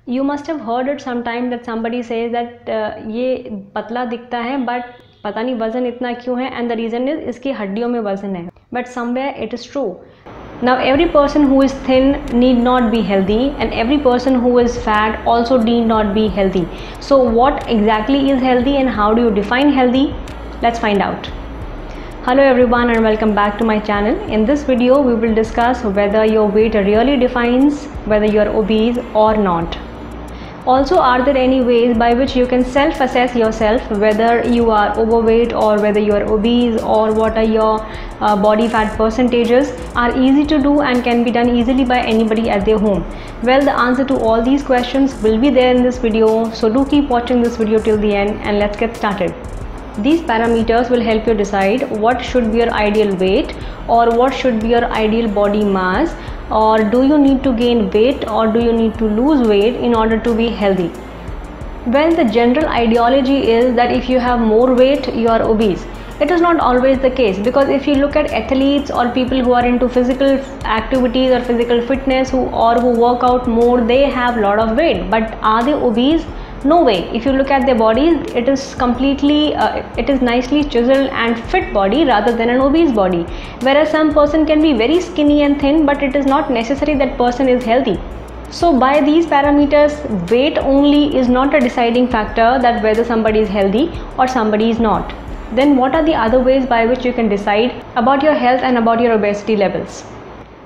You must have heard it sometime that somebody says that ये पतला दिखता है but पता नहीं वज़न इतना क्यों है, and the reason is इसकी हड्डियों में वज़न है. But somewhere it is true. Now every person who is thin need not be healthy, and every person who is fat also need not be healthy. So what exactly is healthy and how do you define healthy? Let's find out. Hello everyone and welcome back to my channel. In this video we will discuss whether your weight really defines whether you are obese or not. Also, are there any ways by which you can self-assess yourself whether you are overweight or whether you are obese, or what are your body fat percentages? Are easy to do and can be done easily by anybody at their home? Well, the answer to all these questions will be there in this video, so do keep watching this video till the end and let's get started. These parameters will help you decide what should be your ideal weight or what should be your ideal body mass, or do you need to gain weight or do you need to lose weight in order to be healthy. Well, the general ideology is that if you have more weight, you are obese. It is not always the case, because if you look at athletes or people who are into physical activities or physical fitness who work out more, they have a lot of weight, but are they obese? No way. If you look at their bodies, it is completely it is nicely chiseled and fit body rather than an obese body, whereas some person can be very skinny and thin, but it is not necessary that person is healthy. So by these parameters, weight only is not a deciding factor that whether somebody is healthy or somebody is not. Then what are the other ways by which you can decide about your health and about your obesity levels?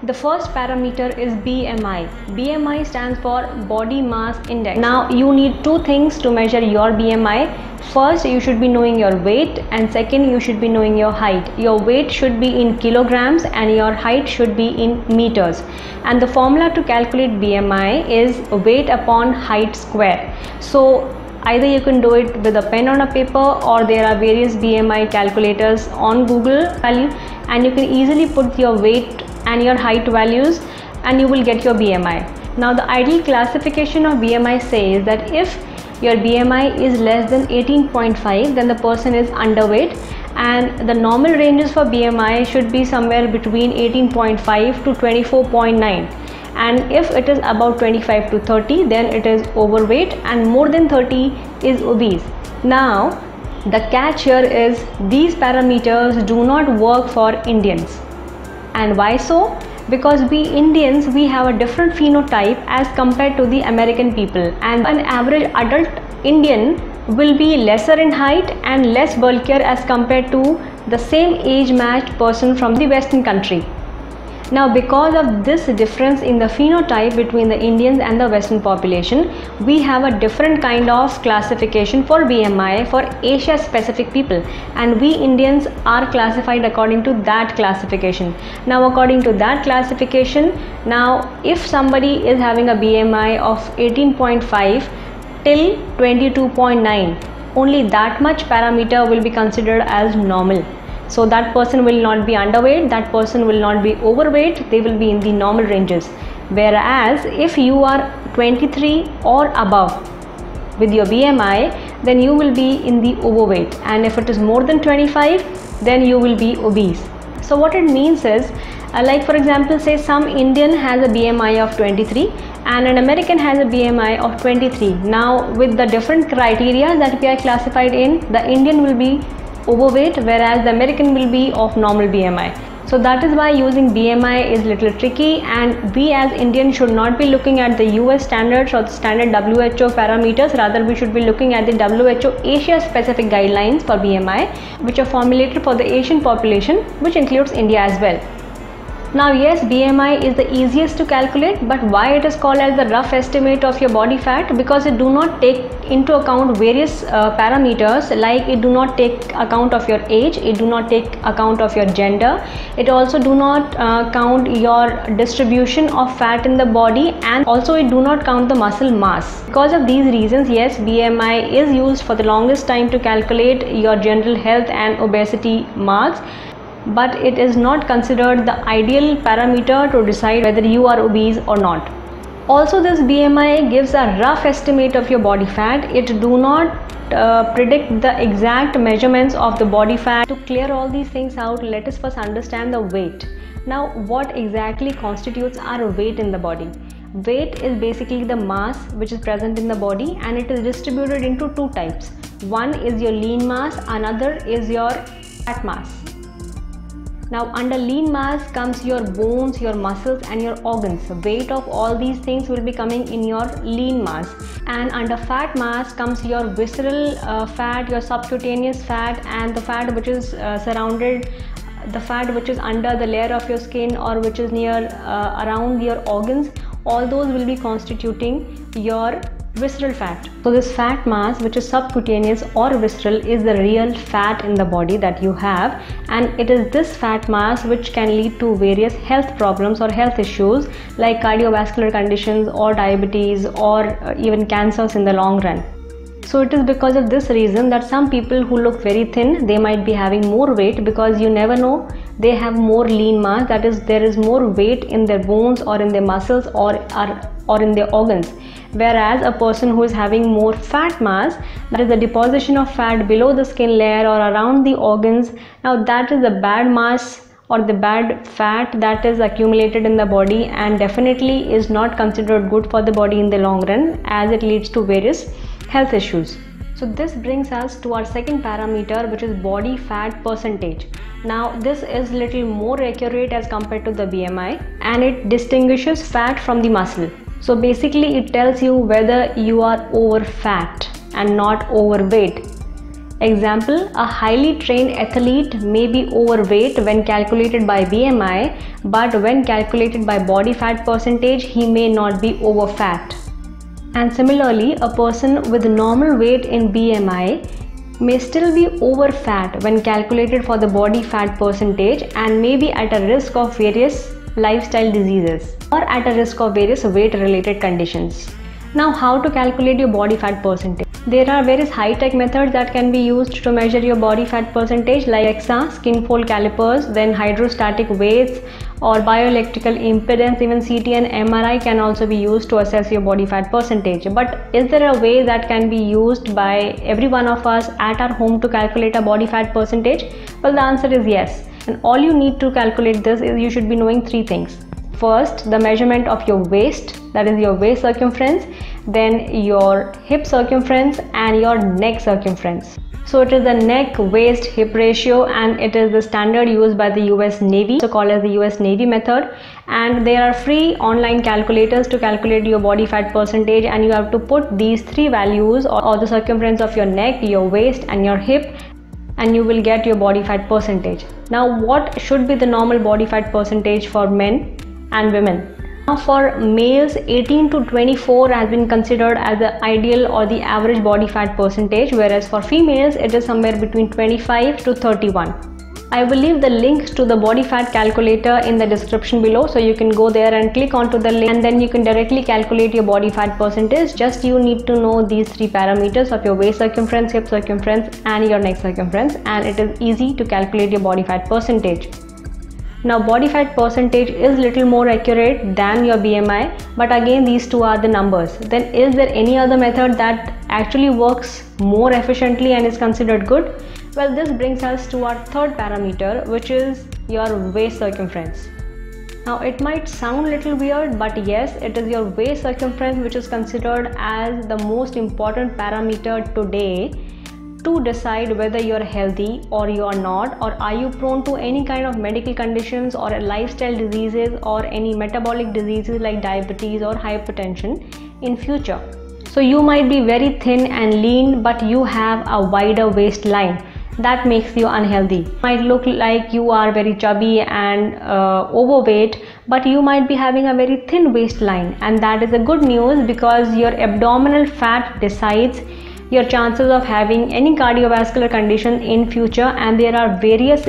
The first parameter is BMI. BMI stands for Body Mass Index. Now you need two things to measure your BMI. First, you should be knowing your weight, and second, you should be knowing your height. Your weight should be in kilograms and your height should be in meters. And the formula to calculate BMI is weight upon height square. So either you can do it with a pen on a paper, or there are various BMI calculators on Google value, and you can easily put your weight and your height values and you will get your BMI. Now the ideal classification of BMI says that if your BMI is less than 18.5, then the person is underweight, and the normal ranges for BMI should be somewhere between 18.5 to 24.9, and if it is about 25 to 30, then it is overweight, and more than 30 is obese. Now the catch here is these parameters do not work for Indians. And why so? Because we Indians, we have a different phenotype as compared to the American people, and an average adult Indian will be lesser in height and less bulkier as compared to the same age matched person from the Western country. Now because of this difference in the phenotype between the Indians and the Western population, we have a different kind of classification for BMI for Asia specific people, and we Indians are classified according to that classification. Now according to that classification, now if somebody is having a BMI of 18.5 till 22.9, only that much parameter will be considered as normal. So that person will not be underweight, that person will not be overweight, they will be in the normal ranges. Whereas if you are 23 or above with your BMI, then you will be in the overweight, and if it is more than 25, then you will be obese. So what it means is, like for example, say some Indian has a BMI of 23 and an American has a BMI of 23. Now with the different criteria that we are classified in, the Indian will be overweight, whereas the American will be of normal BMI. So that is why using BMI is little tricky, and we as Indians should not be looking at the US standards or the standard WHO parameters. Rather we should be looking at the WHO Asia specific guidelines for BMI, which are formulated for the Asian population, which includes India as well. Now yes, BMI is the easiest to calculate, but why it is called as the rough estimate of your body fat? Because it do not take into account various parameters, like it do not take account of your age, it do not take account of your gender, it also do not count your distribution of fat in the body, and also it do not count the muscle mass. Because of these reasons, yes, BMI is used for the longest time to calculate your general health and obesity marks, but it is not considered the ideal parameter to decide whether you are obese or not. Also, this BMI gives a rough estimate of your body fat. It do not predict the exact measurements of the body fat. To clear all these things out, let us first understand the weight. Now what exactly constitutes our weight in the body? Weight is basically the mass which is present in the body, and it is distributed into two types. One is your lean mass, another is your fat mass. Now under lean mass comes your bones, your muscles and your organs. Weight of all these things will be coming in your lean mass. And under fat mass comes your visceral fat, your subcutaneous fat, and the fat which is the fat which is under the layer of your skin or which is near around your organs. All those will be constituting your visceral fat. So this fat mass which is subcutaneous or visceral is the real fat in the body that you have, and it is this fat mass which can lead to various health problems or health issues like cardiovascular conditions or diabetes or even cancers in the long run. So it is because of this reason that some people who look very thin, they might be having more weight, because you never know, they have more lean mass, that is there is more weight in their bones or in their muscles or in their organs. Whereas a person who is having more fat mass, that is the deposition of fat below the skin layer or around the organs, now that is the bad mass or the bad fat that is accumulated in the body, and definitely is not considered good for the body in the long run, as it leads to various health issues. So this brings us to our second parameter, which is body fat percentage. Now this is little more accurate as compared to the BMI, and it distinguishes fat from the muscle. So basically it tells you whether you are over fat and not overweight. Example, a highly trained athlete may be overweight when calculated by BMI, but when calculated by body fat percentage, he may not be over fat. And similarly, a person with normal weight in BMI may still be over fat when calculated for the body fat percentage, and may be at a risk of various lifestyle diseases or at a risk of various weight related conditions. Now how to calculate your body fat percentage? There are various high-tech methods that can be used to measure your body fat percentage, like DEXA, skin fold calipers, then hydrostatic weights or bioelectrical impedance. Even CT and MRI can also be used to assess your body fat percentage. But is there a way that can be used by every one of us at our home to calculate a body fat percentage? Well, the answer is yes. And all you need to calculate this is you should be knowing three things. First, the measurement of your waist, that is your waist circumference, then your hip circumference and your neck circumference. So it is the neck waist hip ratio, and it is the standard used by the US Navy, so called as the US Navy method. And there are free online calculators to calculate your body fat percentage, and you have to put these three values or the circumference of your neck, your waist and your hip, and you will get your body fat percentage. Now what should be the normal body fat percentage for men and women? Now for males, 18 to 24 has been considered as the ideal or the average body fat percentage, whereas for females it is somewhere between 25 to 31. I will leave the link to the body fat calculator in the description below, so you can go there and click onto the link, and then you can directly calculate your body fat percentage. Just you need to know these three parameters of your waist circumference, hip circumference and your neck circumference, and it is easy to calculate your body fat percentage. Now body fat percentage is little more accurate than your BMI, but again these two are the numbers. Then is there any other method that actually works more efficiently and is considered good? Well, this brings us to our third parameter, which is your waist circumference. Now it might sound little weird, but yes, it is your waist circumference which is considered as the most important parameter today to decide whether you're healthy or you are not, or are you prone to any kind of medical conditions or lifestyle diseases or any metabolic diseases like diabetes or hypertension in future. So you might be very thin and lean, but you have a wider waistline. That makes you unhealthy. You might look like you are very chubby and overweight, but you might be having a very thin waistline, and that is a good news, because your abdominal fat decides your chances of having any cardiovascular condition in future, and there are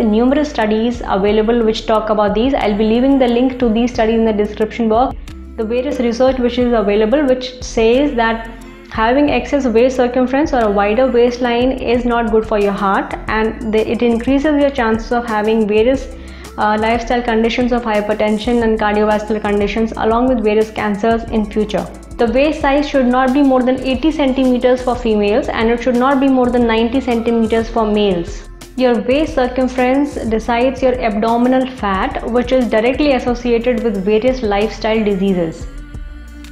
numerous studies available which talk about these. I'll be leaving the link to these studies in the description box. The various research which is available, which says that having excess waist circumference or a wider waistline is not good for your heart, and it increases your chances of having various lifestyle conditions of hypertension and cardiovascular conditions, along with various cancers in future. The waist size should not be more than 80 centimeters for females, and it should not be more than 90 centimeters for males. Your waist circumference decides your abdominal fat, which is directly associated with various lifestyle diseases.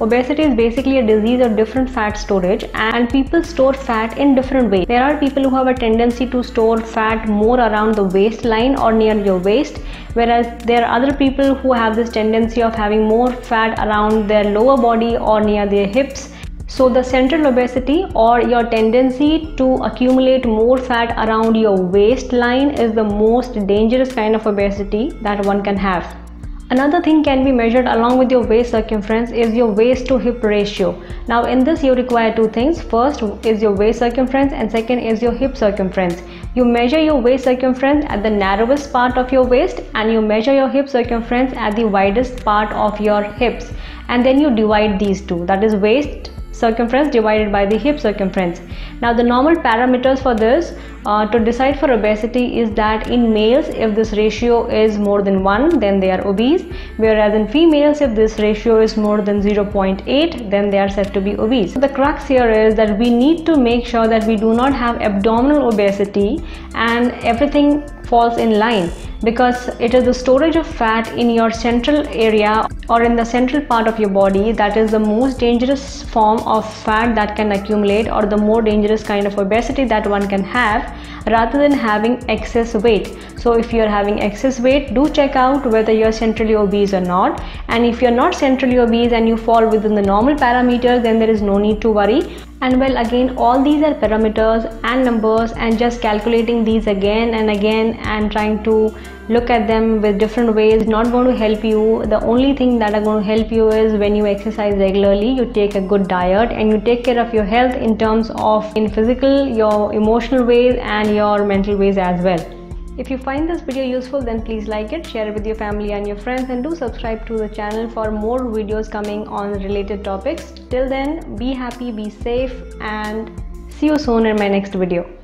Obesity is basically a disease of different fat storage, and people store fat in different ways. There are people who have a tendency to store fat more around the waistline or near your waist, whereas there are other people who have this tendency of having more fat around their lower body or near their hips. So the central obesity, or your tendency to accumulate more fat around your waistline, is the most dangerous kind of obesity that one can have. Another thing can be measured along with your waist circumference is your waist to hip ratio. Now in this you require two things. First is your waist circumference and second is your hip circumference. You measure your waist circumference at the narrowest part of your waist and you measure your hip circumference at the widest part of your hips, and then you divide these two, that is waist circumference divided by the hip circumference. Now the normal parameters for this to decide for obesity is that in males, if this ratio is more than 1, then they are obese, whereas in females, if this ratio is more than 0.8, then they are said to be obese. So the crux here is that we need to make sure that we do not have abdominal obesity and everything falls in line, because it is the storage of fat in your central area or in the central part of your body that is the most dangerous form of fat that can accumulate, or the more dangerous kind of obesity that one can have, rather than having excess weight. So if you are having excess weight, do check out whether you are centrally obese or not, and if you are not centrally obese and you fall within the normal parameters, then there is no need to worry. And well, again, all these are parameters and numbers, and just calculating these again and again and trying to look at them with different ways is not going to help you. The only thing that are going to help you is when you exercise regularly, you take a good diet, and you take care of your health in terms of in physical, your emotional ways and your mental ways as well. If you find this video useful, then please like it, share it with your family and your friends, and do subscribe to the channel for more videos coming on related topics. Till then, be happy, be safe, and see you soon in my next video.